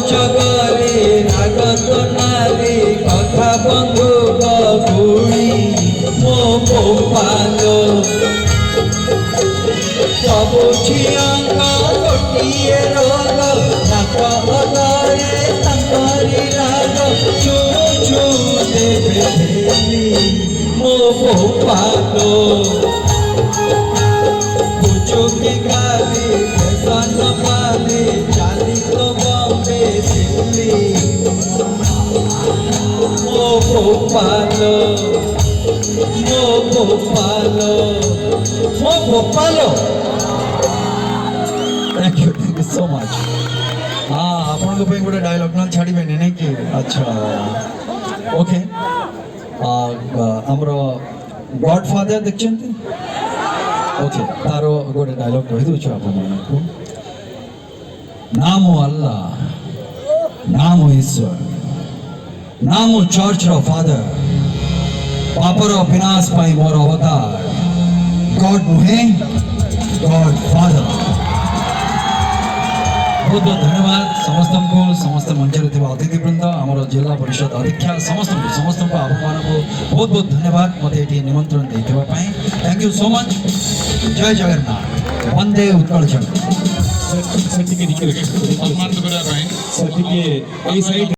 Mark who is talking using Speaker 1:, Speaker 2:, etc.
Speaker 1: চগরে রাগত নারী কথা বন্ধু গুড়ি মো গোপালো ସବୁ ଝିଅଙ୍କ ଗୋଟିଏ ରୋଗ ତାଙ୍କ ଅଦରେ ତାଙ୍କରି ରାଗ ଛୁଁ ଛୁଁ ଦେବେ ଦେଲି ମୋ ଗୋପାଲୋ ବୁଝୁକି ଗାଲି ଫେସନ ପାଲି ଚାଲି ତ ବମ୍ବେ ଦିଲ୍ଲୀ ମୋ ଗୋପାଲୋ ମୋ ଗୋପାଲୋ ମୋ Gopal. Thank you so much. हाँ आपण को गोटे डायलॉग ना छाड़ी बेने नहीं कि अच्छा ओके हमरो गॉडफादर देखछन्ती ओके तारो गोटे डायलॉग कहि दउ छु आपण को नामो अल्लाह नामो ईश्वर नामो चर्च रो फादर पापर विनाश पाई मोर अवतार गॉड नुहे गॉड फादर। बहुत बहुत धन्यवाद समस्त को समस्त मंच रे अतिथि वृंद आमर जिला परिषद अध्यक्षा समस्त आपण को बहुत बहुत धन्यवाद मत ये निमंत्रण देथिबा पई थैंक यू सो मच। जय जगन्नाथ वंदे उत्कल जगत।
Speaker 2: सर्टिफिकेट सम्मान करा पई सर्टिफिकेट ए साइड